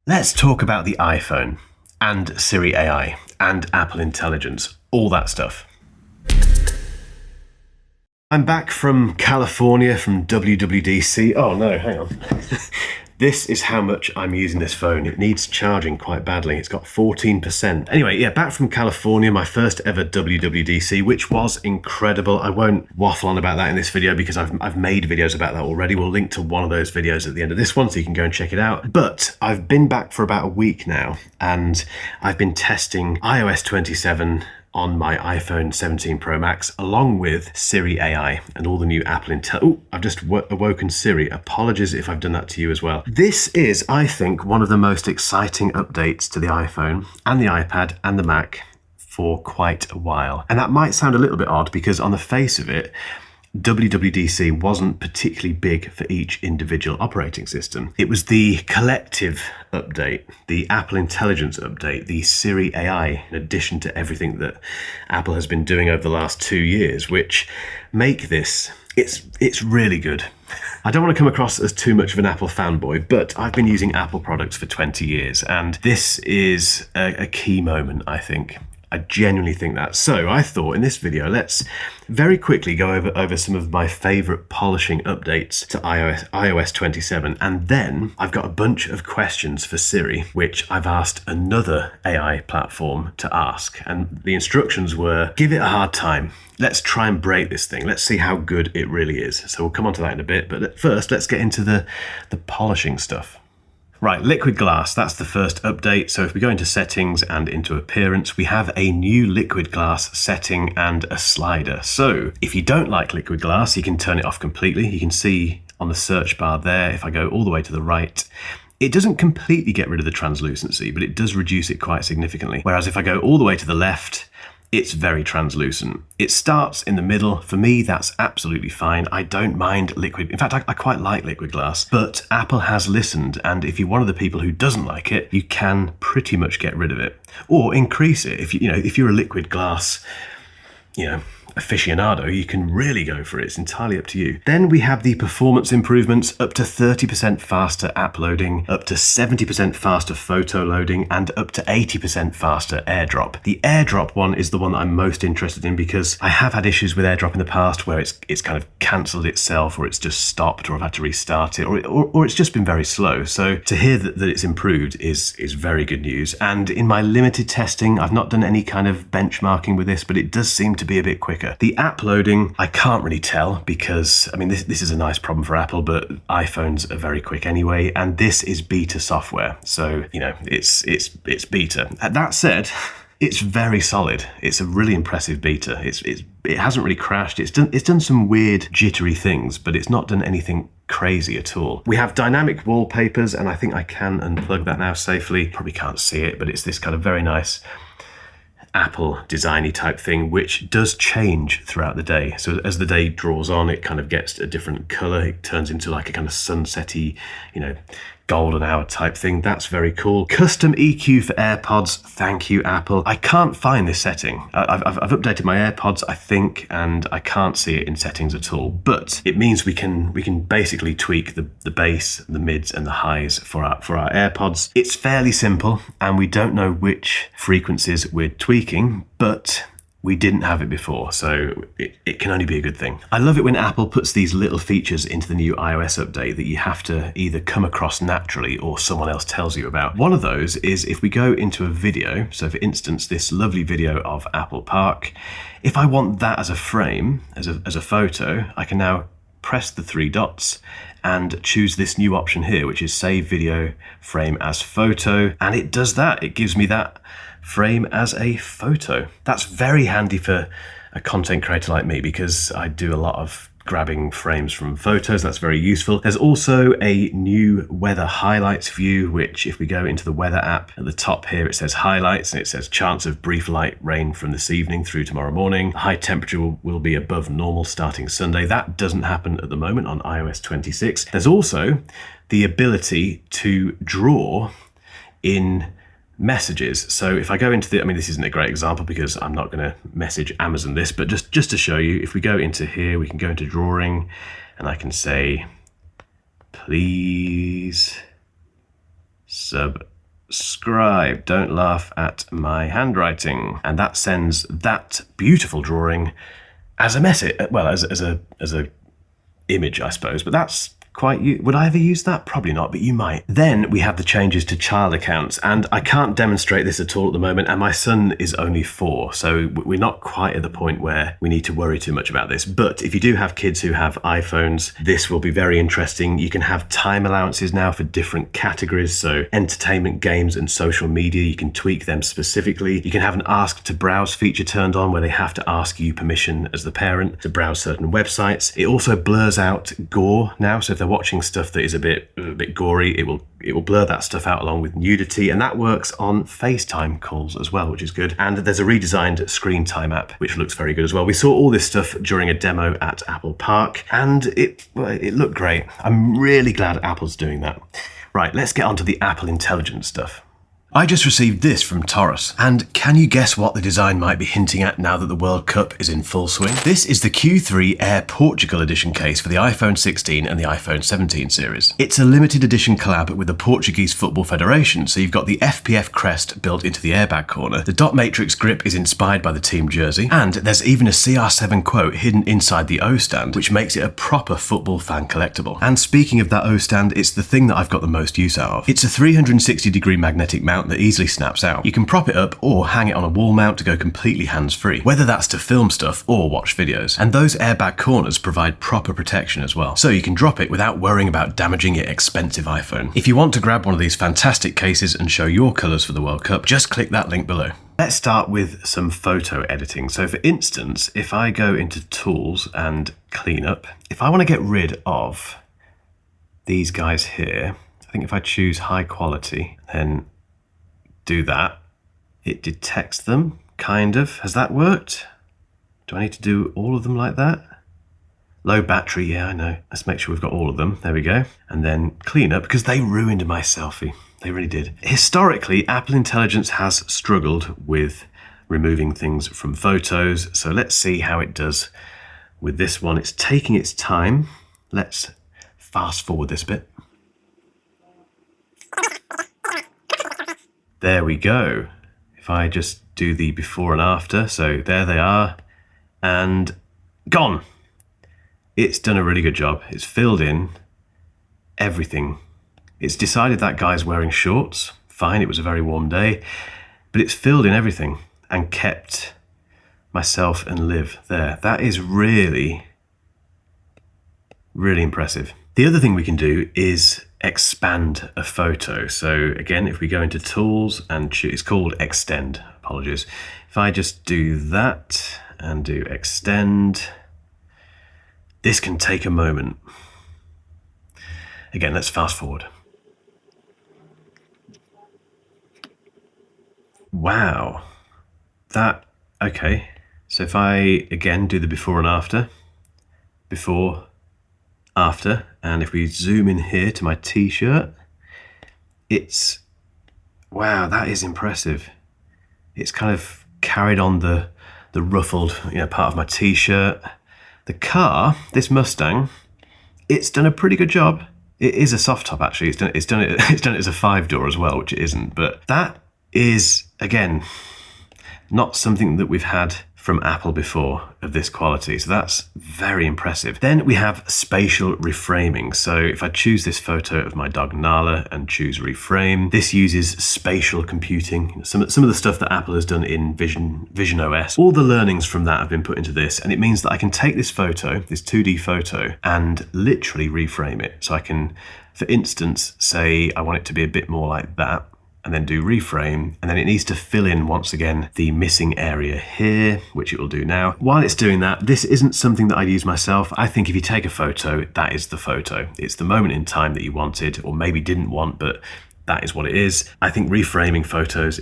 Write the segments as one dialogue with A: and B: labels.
A: Let's talk about the iPhone and Siri AI and Apple Intelligence, all that stuff. I'm back from California, from WWDC. Oh no, hang on. This is how much I'm using this phone. It needs charging quite badly. It's got 14%. Anyway, yeah, back from California, my first ever WWDC, which was incredible. I won't waffle on about that in this video because I've made videos about that already. We'll link to one of those videos at the end of this one so you can go and check it out. But I've been back for about a week now and I've been testing iOS 27 on my iPhone 17 Pro Max, along with Siri AI and all the new Apple Intel. Oh, I've just awoken Siri. Apologies if I've done that to you as well. This is, I think, one of the most exciting updates to the iPhone and the iPad and the Mac for quite a while. And that might sound a little bit odd because on the face of it, WWDC wasn't particularly big for each individual operating system. It was the collective update, the Apple Intelligence update, the Siri AI, in addition to everything that Apple has been doing over the last 2 years, which make this, it's really good. I don't want to come across as too much of an Apple fanboy, but I've been using Apple products for 20 years, and this is a key moment, I think. I genuinely think that. So I thought in this video, let's very quickly go over some of my favorite polishing updates to iOS 27. And then I've got a bunch of questions for Siri, which I've asked another AI platform to ask. And the instructions were, give it a hard time. Let's try and break this thing. Let's see how good it really is. So we'll come on to that in a bit. But first, let's get into the polishing stuff. Right, liquid glass, that's the first update. So if we go into settings and into appearance, we have a new liquid glass setting and a slider. So if you don't like liquid glass, you can turn it off completely. You can see on the search bar there, if I go all the way to the right, it doesn't completely get rid of the translucency, but it does reduce it quite significantly. Whereas if I go all the way to the left, it's very translucent. It starts in the middle. For me, that's absolutely fine. I don't mind liquid. In fact, I quite like liquid glass, but Apple has listened. And if you're one of the people who doesn't like it, you can pretty much get rid of it or increase it. If if you're a liquid glass, aficionado, you can really go for it. It's entirely up to you. Then we have the performance improvements, up to 30% faster app loading, up to 70% faster photo loading, and up to 80% faster AirDrop. The AirDrop one is the one that I'm most interested in because I have had issues with AirDrop in the past where it's kind of cancelled itself, or it's just stopped, or I've had to restart it, or it's just been very slow. So to hear that it's improved is very good news. And in my limited testing, I've not done any kind of benchmarking with this, but it does seem to be a bit quicker. The app loading, I can't really tell because, this is a nice problem for Apple, but iPhones are very quick anyway, and this is beta software. So, it's beta. That said, it's very solid. It's a really impressive beta. It hasn't really crashed. It's done some weird jittery things, but it's not done anything crazy at all. We have dynamic wallpapers, and I think I can unplug that now safely. Probably can't see it, but it's this kind of very nice Apple designy type thing, which does change throughout the day. So as the day draws on, it kind of gets a different color. It turns into like a kind of sunsetty, golden hour type thing. That's very cool. Custom EQ for AirPods. Thank you, Apple. I can't find this setting. I've updated my AirPods, I think, and I can't see it in settings at all. But it means we can basically tweak the bass, the mids, and the highs for our AirPods. It's fairly simple, and we don't know which frequencies we're tweaking, but we didn't have it before, so it can only be a good thing. I love it when Apple puts these little features into the new iOS update that you have to either come across naturally or someone else tells you about. One of those is if we go into a video, so for instance, this lovely video of Apple Park, if I want that as a frame, as a photo, I can now press the 3 dots and choose this new option here, which is save video frame as photo, and it does that. It gives me that frame as a photo. That's very handy for a content creator like me because I do a lot of grabbing frames from photos. That's very useful. There's also a new weather highlights view, which if we go into the weather app at the top here, it says highlights and it says chance of brief light rain from this evening through tomorrow morning. High temperature will be above normal starting Sunday. That doesn't happen at the moment on iOS 26. There's also the ability to draw in messages. So if I go into this isn't a great example because I'm not going to message Amazon this, but just to show you, if we go into here, we can go into drawing and I can say, please Scribe, don't laugh at my handwriting. And that sends that beautiful drawing as a message, well, as a image, I suppose, but that's quite, would I ever use that? Probably not, but you might. Then we have the changes to child accounts, and I can't demonstrate this at all at the moment, and my son is only 4, so we're not quite at the point where we need to worry too much about this. But if you do have kids who have iPhones, this will be very interesting. You can have time allowances now for different categories, so entertainment, games, and social media. You can tweak them specifically. You can have an ask to browse feature turned on, where they have to ask you permission as the parent to browse certain websites. It also blurs out gore now, so if they're watching stuff that is a bit gory, it will blur that stuff out along with nudity, and that works on FaceTime calls as well, which is good. And there's a redesigned screen time app, which looks very good as well. We saw all this stuff during a demo at Apple Park, and it looked great. I'm really glad Apple's doing that. Right, let's get on to the Apple Intelligence stuff. I just received this from Taurus, and can you guess what the design might be hinting at now that the World Cup is in full swing? This is the Q3 Air Portugal edition case for the iPhone 16 and the iPhone 17 series. It's a limited edition collab with the Portuguese Football Federation, so you've got the FPF crest built into the airbag corner, the dot matrix grip is inspired by the team jersey, and there's even a CR7 quote hidden inside the O stand, which makes it a proper football fan collectible. And speaking of that O stand, it's the thing that I've got the most use out of. It's a 360-degree magnetic mount that easily snaps out. You can prop it up or hang it on a wall mount to go completely hands-free, whether that's to film stuff or watch videos. And those airbag corners provide proper protection as well, so you can drop it without worrying about damaging your expensive iPhone. If you want to grab one of these fantastic cases and show your colours for the World Cup, just click that link below. Let's start with some photo editing. So for instance, if I go into Tools and Clean Up, if I want to get rid of these guys here, I think if I choose high quality, then do that, it detects them, kind of. Has that worked? Do I need to do all of them like that? Low battery, yeah, I know. Let's make sure we've got all of them. There we go. And then clean up, because they ruined my selfie. They really did. Historically, Apple Intelligence has struggled with removing things from photos. So let's see how it does with this one. It's taking its time. Let's fast forward this bit. There we go. If I just do the before and after, so there they are, and gone. It's done a really good job. It's filled in everything. It's decided that guy's wearing shorts. Fine, it was a very warm day, but it's filled in everything and kept myself and Liv there. That is really, really impressive. The other thing we can do is expand a photo. So again, if we go into Tools and choose, it's called Extend, apologies. If I just do that and do Extend, this can take a moment. Again, let's fast forward. Wow. Okay. So if I, again, do the before and after, before, after, and if we zoom in here to my t-shirt, it's, wow, that is impressive. It's kind of carried on the ruffled, part of my t-shirt. The car, this Mustang, it's done a pretty good job. It is a soft top, actually. It's done it as a 5-door as well, which it isn't. But that is, again, not something that we've had from Apple before of this quality. So that's very impressive. Then we have spatial reframing. So if I choose this photo of my dog Nala and choose reframe, this uses spatial computing. Some of the stuff that Apple has done in Vision OS, all the learnings from that have been put into this. And it means that I can take this photo, this 2D photo, and literally reframe it. So I can, for instance, say I want it to be a bit more like that, and then do reframe, and then it needs to fill in once again the missing area here, which it will do now. While it's doing that, this isn't something that I use myself. I think if you take a photo, that is the photo. It's the moment in time that you wanted, or maybe didn't want, but that is what it is. I think reframing photos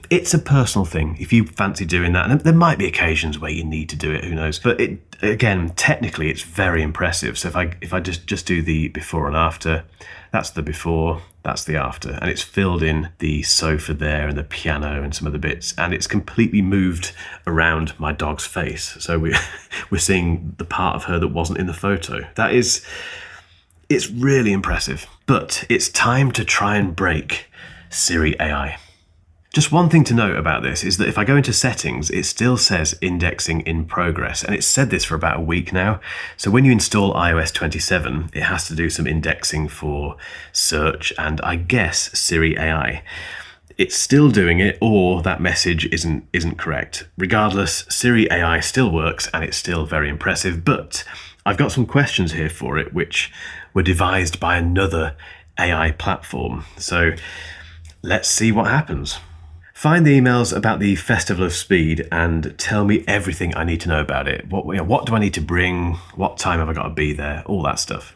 A: it's a personal thing. If you fancy doing that, and there might be occasions where you need to do it, who knows? But again, technically, it's very impressive. So if I just do the before and after, that's the before, that's the after, and it's filled in the sofa there and the piano and some of the bits, and it's completely moved around my dog's face. So we're seeing the part of her that wasn't in the photo. It's really impressive. But it's time to try and break Siri AI. Just one thing to note about this is that if I go into settings, it still says indexing in progress, and it's said this for about a week now. So when you install iOS 27, it has to do some indexing for search and I guess Siri AI. It's still doing it, or that message isn't correct. Regardless, Siri AI still works and it's still very impressive, but I've got some questions here for it which were devised by another AI platform. So let's see what happens. Find the emails about the Festival of Speed and tell me everything I need to know about it. What do I need to bring? What time have I got to be there? All that stuff.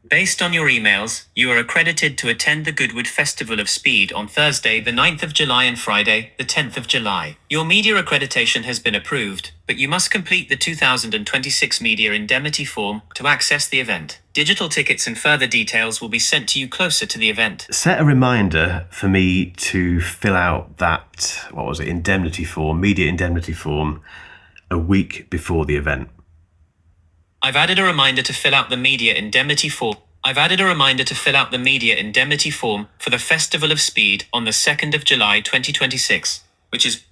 B: Based on your emails, you are accredited to attend the Goodwood Festival of Speed on Thursday, the 9th of July and Friday, the 10th of July. Your media accreditation has been approved, but you must complete the 2026 Media Indemnity Form to access the event. Digital tickets and further details will be sent to you closer to the event.
A: Set a reminder for me to fill out that, media indemnity form, a week before the event.
B: I've added a reminder to fill out the media indemnity form. for the Festival of Speed on the 2nd of July 2026, which is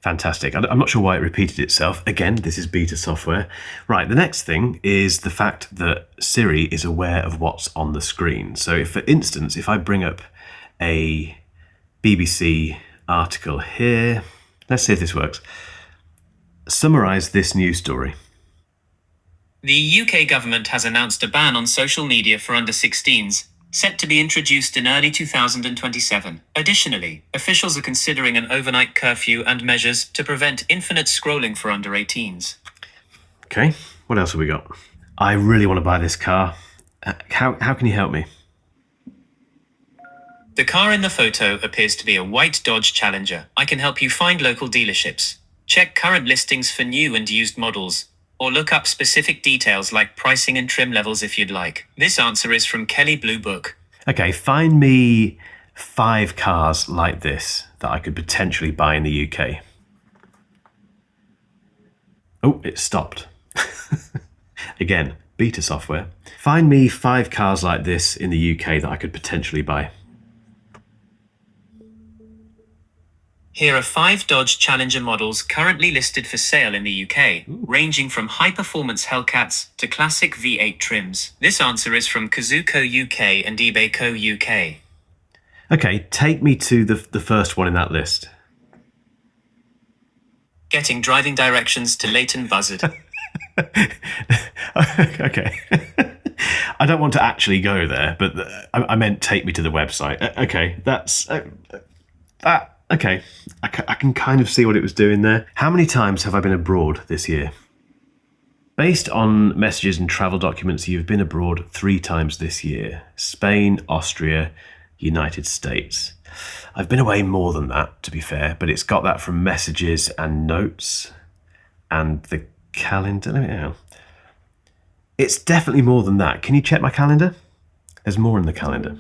A: fantastic. I'm not sure why it repeated itself. Again, this is beta software. Right, the next thing is the fact that Siri is aware of what's on the screen. So if, for instance, if I bring up a BBC article here, let's see if this works. Summarize this news story.
B: The UK government has announced a ban on social media for under 16s, set to be introduced in early 2027. Additionally, officials are considering an overnight curfew and measures to prevent infinite scrolling for under 18s.
A: Okay, what else have we got? I really want to buy this car. How can you help me?
B: The car in the photo appears to be a white Dodge Challenger. I can help you find local dealerships, check current listings for new and used models, or look up specific details like pricing and trim levels if you'd like. This answer is from Kelly Blue Book.
A: Okay, find me 5 cars like this that I could potentially buy in the UK. Oh, it stopped. Again, beta software. Find me 5 cars like this in the UK that I could potentially buy.
B: Here are 5 Dodge Challenger models currently listed for sale in the UK, ranging from high-performance Hellcats to classic V8 trims. This answer is from Kazuko UK and eBay Co UK.
A: Okay, take me to the first one in that list.
B: Getting driving directions to Leighton Buzzard.
A: Okay. I don't want to actually go there, but I meant take me to the website. Okay, that's... that... Okay, I can kind of see what it was doing there. How many times have I been abroad this year? Based on messages and travel documents, you've been abroad 3 times this year. Spain, Austria, United States. I've been away more than that, to be fair, but it's got that from messages and notes and the calendar. Let me know. It's definitely more than that. Can you check my calendar? There's more in the calendar.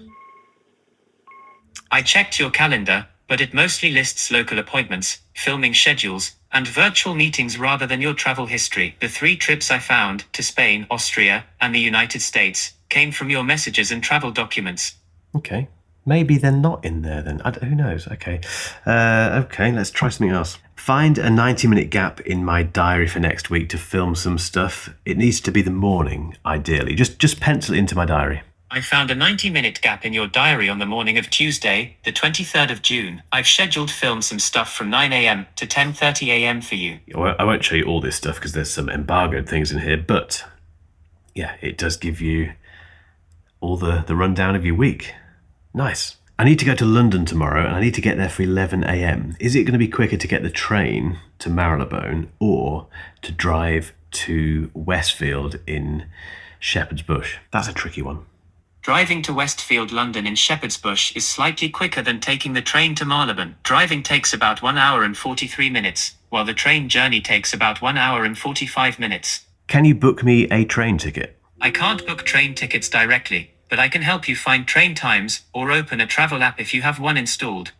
B: I checked your calendar, but it mostly lists local appointments, filming schedules, and virtual meetings rather than your travel history. The 3 trips I found to Spain, Austria, and the United States came from your messages and travel documents.
A: Okay. Maybe they're not in there then. Who knows? Okay. Okay, let's try something else. Find a 90-minute gap in my diary for next week to film some stuff. It needs to be the morning, ideally. Just pencil it into my diary.
B: I found a 90-minute gap in your diary on the morning of Tuesday, the 23rd of June. I've scheduled to film some stuff from 9 a.m. to 10:30 a.m. for you.
A: I won't show you all this stuff because there's some embargoed things in here, but yeah, it does give you all the rundown of your week. Nice. I need to go to London tomorrow and I need to get there for 11 a.m. Is it going to be quicker to get the train to Marylebone or to drive to Westfield in Shepherd's Bush? That's a tricky one.
B: Driving to Westfield, London in Shepherd's Bush is slightly quicker than taking the train to Marylebone. Driving takes about 1 hour and 43 minutes, while the train journey takes about 1 hour and 45 minutes.
A: Can you book me a train ticket?
B: I can't book train tickets directly, but I can help you find train times or open a travel app if you have one installed.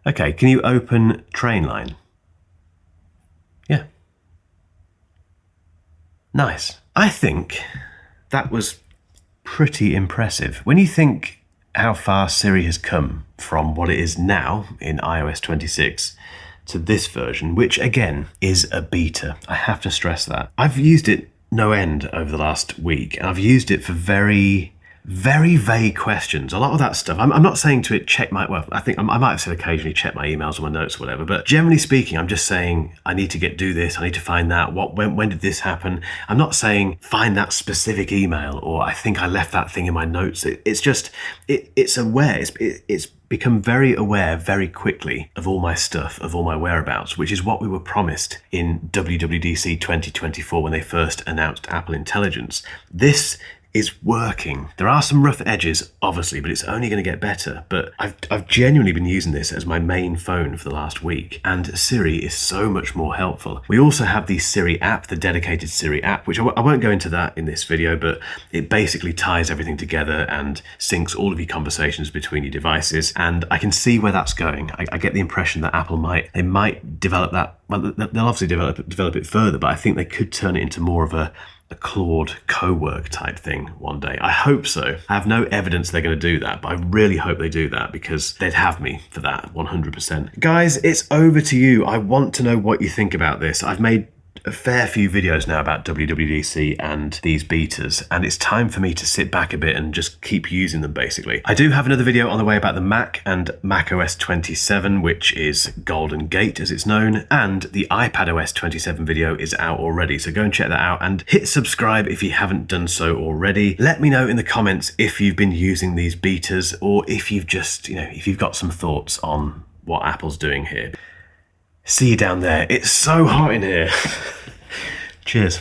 A: Okay, can you open Trainline? Yeah. Nice. I think that was pretty impressive. When you think how far Siri has come from what it is now in iOS 26 to this version, which again is a beta. I have to stress that. I've used it no end over the last week, and I've used it for very vague questions. A lot of that stuff, I'm not saying to it check my, well, I think I might have said occasionally check my emails or my notes or whatever, but generally speaking, I'm just saying I need to do this, I need to find that, when did this happen? I'm not saying find that specific email, or I think I left that thing in my notes. It's just, it's aware, it's become very aware very quickly of all my stuff, of all my whereabouts, which is what we were promised in WWDC 2024 when they first announced Apple Intelligence. This is working. There are some rough edges, obviously, but it's only going to get better. But I've genuinely been using this as my main phone for the last week, and Siri is so much more helpful. We also have the Siri app, the dedicated Siri app, which I won't go into that in this video, but it basically ties everything together and syncs all of your conversations between your devices. And I can see where that's going. I get the impression that Apple might develop that. Well, they'll obviously develop it further, but I think they could turn it into more of a Claude co-work type thing one day. I hope so. I have no evidence they're going to do that, but I really hope they do that, because they'd have me for that 100%. Guys, it's over to you. I want to know what you think about this. I've made a fair few videos now about WWDC and these betas, and it's time for me to sit back a bit and just keep using them, basically. I do have another video on the way about the Mac and macOS 27, which is Golden Gate as it's known, and the iPadOS 27 video is out already, so go and check that out and hit subscribe if you haven't done so already. Let me know in the comments if you've been using these betas, or if you've just, if you've got some thoughts on what Apple's doing here. See you down there. It's so hot in here. Cheers.